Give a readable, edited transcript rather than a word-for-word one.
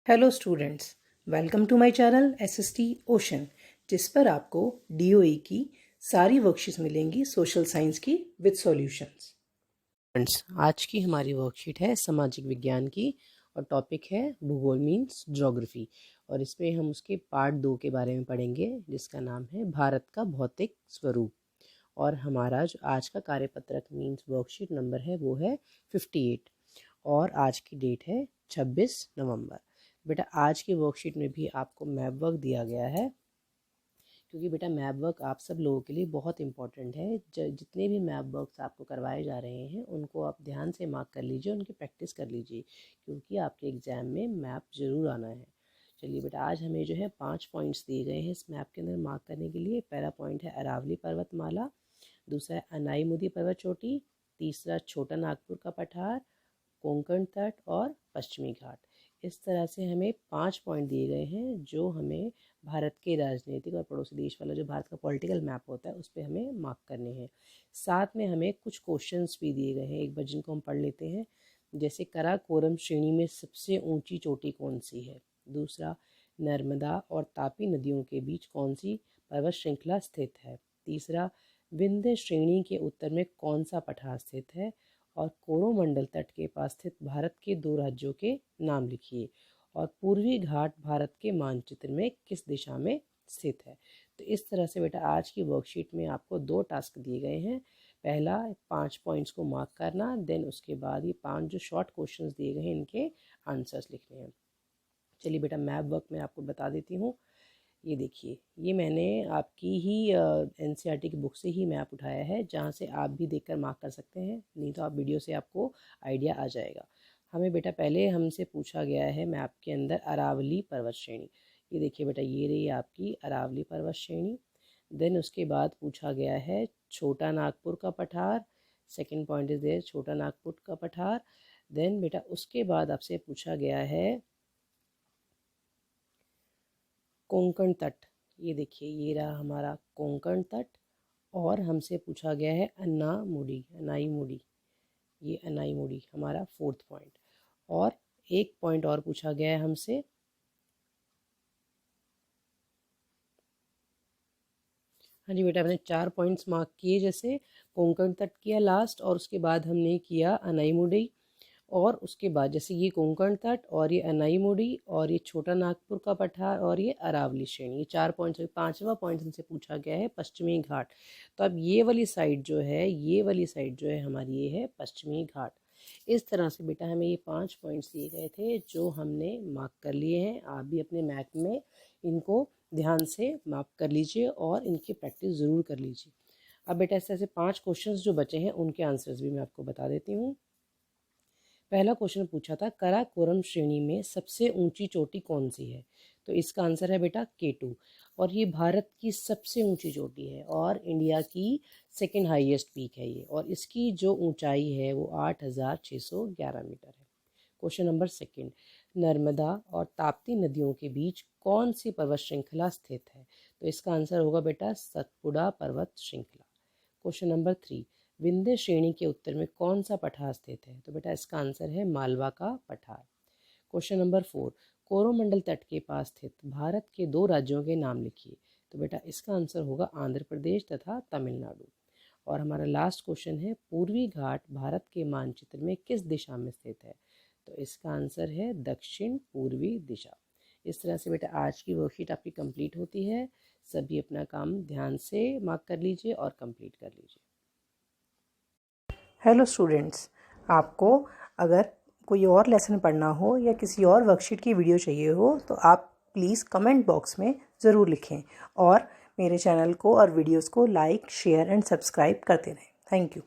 Hello students, welcome to my channel SST ocean, जिस पर आपको डीओई की सारी वर्कशीट्स मिलेंगी सोशल साइंस की विद सॉल्यूशंस। फ्रेंड्स, आज की हमारी वर्कशीट है सामाजिक विज्ञान की और टॉपिक है भूगोल मीन्स ज्योग्राफी। और इस पे हम उसके पार्ट 2 के बारे में पढ़ेंगे, जिसका नाम है भारत का भौतिक स्वरूप। और हमारा जो आज का कार्यपत्रक मीन्स वर्कशीट नंबर है वो है 58 और आज की डेट है 26 नवंबर। बेटा आज की वर्कशीट में भी आपको मैप वर्क दिया गया है, क्योंकि बेटा मैप वर्क आप सब लोगों के लिए बहुत इंपॉर्टेंट है। जितने भी मैप वर्क्स आपको करवाए जा रहे हैं उनको आप ध्यान से मार्क कर लीजिए, उनकी प्रैक्टिस कर लीजिए, क्योंकि आपके एग्ज़ाम में मैप ज़रूर आना है। चलिए बेटा, आज हमें जो है 5 पॉइंट्स दिए गए हैं इस मैप के अंदर मार्क करने के लिए। पहला पॉइंट है अरावली पर्वतमाला, दूसरा है अनाईमुदी पर्वत चोटी, तीसरा छोटा नागपुर का पठार, कोंकण तट और पश्चिमी घाट। इस तरह से हमें 5 पॉइंट दिए गए हैं जो हमें भारत के राजनीतिक और पड़ोसी देश वाला जो भारत का पॉलिटिकल मैप होता है उस पर हमें मार्क करने हैं। साथ में हमें कुछ क्वेश्चंस भी दिए गए हैं, एक बार जिनको हम पढ़ लेते हैं। जैसे कराकोरम श्रेणी में सबसे ऊंची चोटी कौन सी है, दूसरा नर्मदा और तापी नदियों के बीच कौन सी पर्वत श्रृंखला स्थित है, तीसरा विंध्य श्रेणी के उत्तर में कौन सा पठार स्थित है, और कोरोमंडल तट के पास स्थित भारत के 2 राज्यों के नाम लिखिए, और पूर्वी घाट भारत के मानचित्र में किस दिशा में स्थित है। तो इस तरह से बेटा आज की वर्कशीट में आपको 2 टास्क दिए गए हैं। पहला 5 पॉइंट्स को मार्क करना, देन उसके बाद ये 5 जो शॉर्ट क्वेश्चंस दिए गए हैं इनके आंसर्स लिखने हैं। चलिए बेटा, मैप वर्क मैं आपको बता देती हूँ। ये देखिए, ये मैंने आपकी ही एनसीईआरटी की बुक से ही मैप उठाया है, जहाँ से आप भी देखकर मार्क कर सकते हैं, नहीं तो आप वीडियो से आपको आइडिया आ जाएगा। हमें बेटा पहले हमसे पूछा गया है मैप के अंदर अरावली पर्वत श्रेणी। ये देखिए बेटा, ये रही आपकी अरावली पर्वत श्रेणी। देन उसके बाद पूछा गया है छोटा नागपुर का पठार। सेकेंड पॉइंट इज देयर, छोटा नागपुर का पठार। देन बेटा उसके बाद आपसे पूछा गया है कोंकण तट। ये देखिए, ये रहा हमारा कोंकण तट। और हमसे पूछा गया है अनाईमुडी, ये अनाईमुडी हमारा 4th पॉइंट। और एक पॉइंट और पूछा गया है हमसे, हाँ जी बेटा, हमने 4 पॉइंट्स मार्क किए। जैसे कोंकण तट किया लास्ट, और उसके बाद हमने किया अनाईमुडी, और उसके बाद जैसे ये कोंकण तट और ये अनाईमुडी और ये छोटा नागपुर का पठार और ये अरावली श्रेणी, ये 4 पॉइंट्स। 5वां पॉइंट हमसे पूछा गया है पश्चिमी घाट। तो अब ये वाली साइड जो है, ये वाली साइड जो है हमारी, ये है पश्चिमी घाट। इस तरह से बेटा हमें ये 5 पॉइंट्स दिए गए थे जो हमने मार्क कर लिए हैं। आप भी अपने मैप में इनको ध्यान से मार्क कर लीजिए और इनकी प्रैक्टिस ज़रूर कर लीजिए। अब बेटा इस तरह से 5 क्वेश्चंस जो बचे हैं उनके आंसर्स भी मैं आपको बता देती हूँ। पहला क्वेश्चन पूछा था कराकोरम श्रेणी में सबसे ऊंची चोटी कौन सी है, तो इसका आंसर है बेटा K2। और ये भारत की सबसे ऊंची चोटी है और इंडिया की सेकंड हाईएस्ट पीक है ये, और इसकी जो ऊंचाई है वो 8611 मीटर है। क्वेश्चन नंबर 2, नर्मदा और ताप्ती नदियों के बीच कौन सी पर्वत श्रृंखला स्थित है, तो इसका आंसर होगा बेटा सतपुड़ा पर्वत श्रृंखला। क्वेश्चन नंबर 3, विंध्य श्रेणी के उत्तर में कौन सा पठार स्थित है, तो बेटा इसका आंसर है मालवा का पठार। क्वेश्चन नंबर 4, कोरोमंडल तट के पास स्थित भारत के 2 राज्यों के नाम लिखिए, तो बेटा इसका आंसर होगा आंध्र प्रदेश तथा तमिलनाडु। और हमारा लास्ट क्वेश्चन है पूर्वी घाट भारत के मानचित्र में किस दिशा में स्थित है, तो इसका आंसर है दक्षिण पूर्वी दिशा। इस तरह से बेटा आज की वर्कशीट आपकी कंप्लीट होती है। सभी अपना काम ध्यान से मार्क कर लीजिए और कंप्लीट कर लीजिए। हेलो स्टूडेंट्स, आपको अगर कोई और लेसन पढ़ना हो या किसी और वर्कशीट की वीडियो चाहिए हो तो आप प्लीज़ कमेंट बॉक्स में ज़रूर लिखें, और मेरे चैनल को और वीडियोस को लाइक, शेयर एंड सब्सक्राइब करते रहें। Thank you.